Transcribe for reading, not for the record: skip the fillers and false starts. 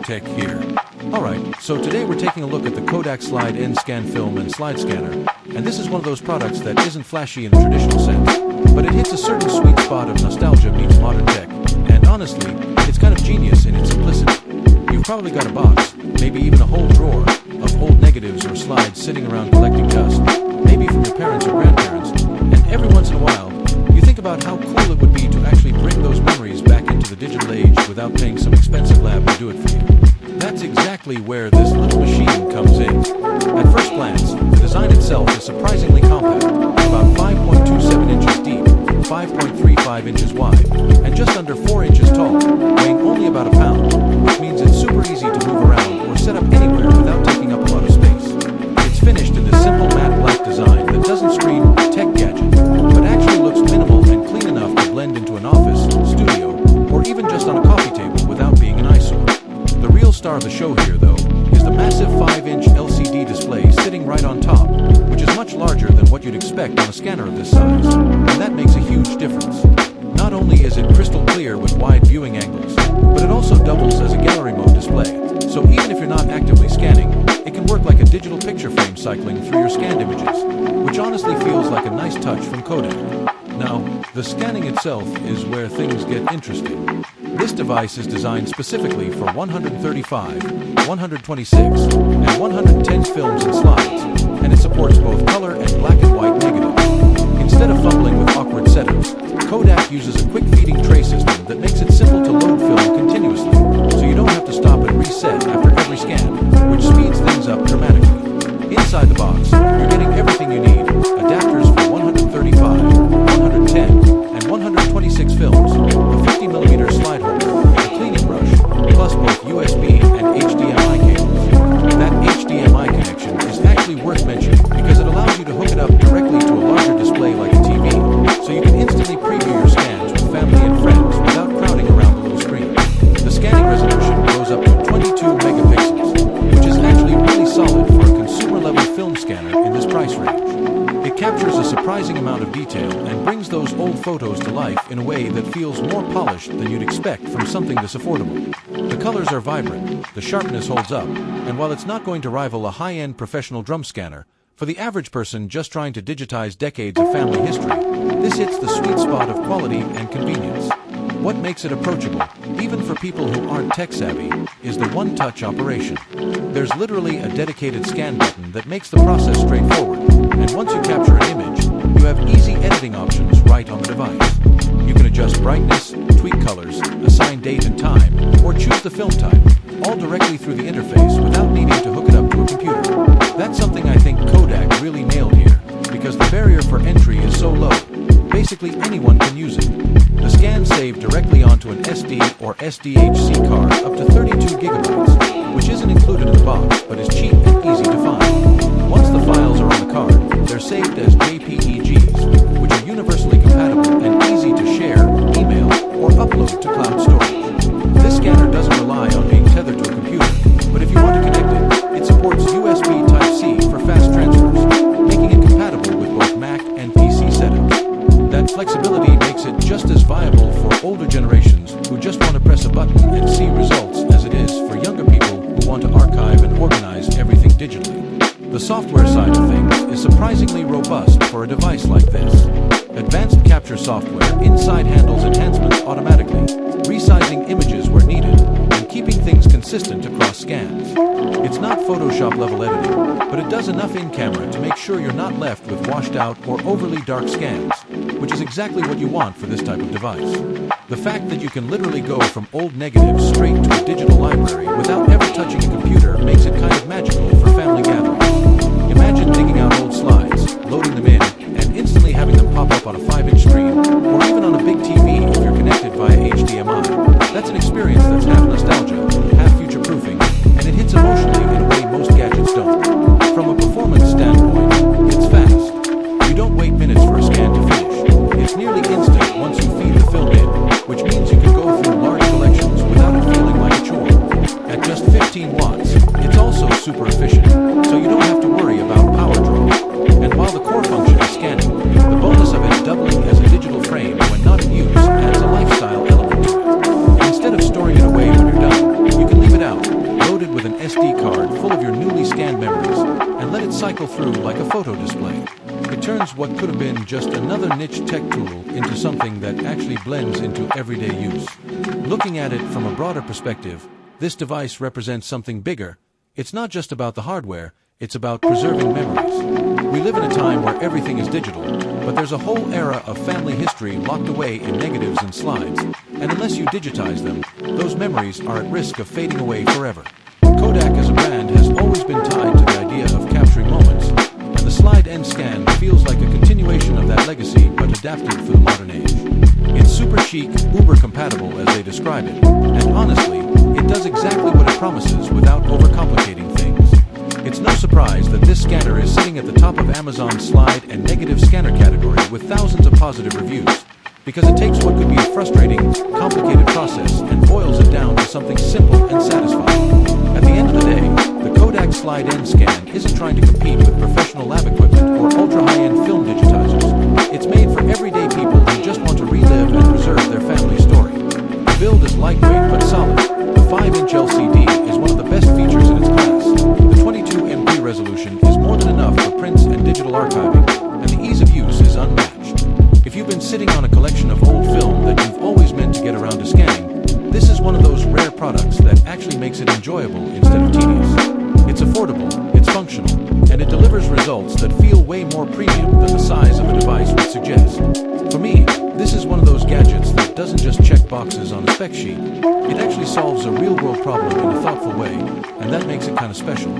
Tech here. Alright, so today we're taking a look at the Kodak Slide N Scan Film and Slide Scanner, and this is one of those products that isn't flashy in the traditional sense, but it hits a certain sweet spot of nostalgia meets modern tech, and honestly, it's kind of genius in its simplicity. You've probably got a box, maybe even a whole drawer, of old negatives or slides sitting around collecting dust, maybe from your parents or grandparents, and every once in a while, you think about how cool it would be to actually bring those memories back into the digital age without paying some expensive lab to do it for you. That's exactly where this little machine comes in. At first glance, the design itself is surprisingly compact, about 5.27 inches deep, 5.35 inches wide, and just under 4 inches tall, weighing only about a pound, which means it's super easy to move around or set up anywhere without taking up a lot of space. It's finished in this simple matte black design that doesn't scream tech gadget, but actually looks minimal and clean enough to blend into an office, studio, or even just on a coffee table without being an eyesore. The real star of the show here, though, is the massive 5-inch LCD display sitting right on top, which is much larger than what you'd expect on a scanner of this size, and that makes a huge difference. Not only is it crystal clear with wide viewing angles, but it also doubles as a gallery mode display, so even if you're not actively scanning, it can work like a digital picture frame cycling through your scanned images, which honestly feels like a nice touch from Kodak. Now, the scanning itself is where things get interesting. This device is designed specifically for 135, 126, and 110 films and slides, and it supports both color and black and white negative. Instead of fumbling with awkward setups, Kodak uses a quick feeding tray system that makes it simple to load film continuously, so you don't have to stop and reset after every scan, which speeds things up dramatically. Inside the box, you're getting everything you need: adapters for 135, 110, and 126 films, a 50mm slide holder, a cleaning brush, plus both USB and HDMI cables. That HDMI connection is actually worth mentioning because it allows you to hook it up directly to a larger display like a TV, so you can instantly preview your scans with family and friends without crowding around the little screen. The scanning resolution goes up to 22 megapixels, which is actually really solid for a consumer-level film scanner in this price range. It captures a surprising amount of detail and brings those old photos to life in a way that feels more polished than you'd expect from something this affordable. The colors are vibrant, the sharpness holds up, and while it's not going to rival a high-end professional drum scanner, for the average person just trying to digitize decades of family history, this hits the sweet spot of quality and convenience. What makes it approachable, even for people who aren't tech-savvy, is the one-touch operation. There's literally a dedicated scan button that makes the process straightforward, and once you capture an image, you have easy editing options right on the device. You can adjust brightness, tweak colors, assign date and time, or choose the film type, all directly through the interface without needing to hook it up to a computer. That's something I think Kodak really nailed here, because the barrier for entry is so low. Basically anyone can use it. The scans save directly onto an SD or SDHC card up to 32 gigabytes, which isn't included in the box, but is cheap and easy to find. Once the files are on the card, they're saved as JPEGs, which are universally compatible and easy to share, email, or upload to cloud storage. This scanner doesn't rely on being tethered to a computer, but if you want to connect it, it supports USB Type-C for fast transfers, making it compatible with both Mac and PC setups. That flexibility makes it just as viable for older generations who just want to press a button and see results as it is for younger people who want to archive and organize everything digitally. The software side of things is surprisingly robust for a device like this. Advanced capture software inside handles enhancements automatically, resizing images where needed, and keeping things consistent across scans. It's not Photoshop level editing, but it does enough in camera to make sure you're not left with washed out or overly dark scans, which is exactly what you want for this type of device. The fact that you can literally go from old negatives straight to a digital library without ever touching a computer makes it kind of magical for family gatherings. Imagine digging out old slides, loading them in, and instantly having them pop up on a 5-inch screen, or even on a big TV if you're connected via HDMI. That's an experience that's half nostalgia, half future-proofing, and it hits emotionally in a way most gadgets don't. From a performance standpoint, it's fast. You don't wait minutes for a scan to finish. It's nearly instant once you feed the film in, which means you can go through large collections without it feeling like a chore. At just 15 watts, it's also super efficient, so you don't have to worry about power draw. And while the core function is scanning, the bonus of it doubling as a digital frame when not in use through like a photo display. It turns what could have been just another niche tech tool into something that actually blends into everyday use. Looking at it from a broader perspective, this device represents something bigger. It's not just about the hardware, it's about preserving memories. We live in a time where everything is digital, but there's a whole era of family history locked away in negatives and slides, and unless you digitize them, those memories are at risk of fading away forever. Kodak as a brand has always been tied to the idea of capturing moments, and the slide and scan feels like a continuation of that legacy but adapted for the modern age. It's super chic, uber compatible as they describe it, and honestly, it does exactly what it promises without overcomplicating things. It's no surprise that this scanner is sitting at the top of Amazon's slide and negative scanner category with thousands of positive reviews, because it takes what could be a frustrating, complicated process and boils it down to something simple and satisfying. At the end of the day, the Kodak Slide N Scan isn't trying to compete with professional lab equipment or ultra-high-end film digitizers. It's made for everyday people who just want to relive and preserve their family story. The build is lightweight but solid. The 5-inch LCD is one of the best features in its class. The 22 MP resolution is more than enough for prints and digital archiving, and the ease of use is unmatched. If you've been sitting on a collection of old film that you've always meant to get around to scanning, this is one of those rare products that actually makes it enjoyable instead of tedious. It's affordable, it's functional, and it delivers results that feel way more premium than the size of a device would suggest. For me, this is one of those gadgets that doesn't just check boxes on a spec sheet. It actually solves a real-world problem in a thoughtful way, and that makes it kind of special.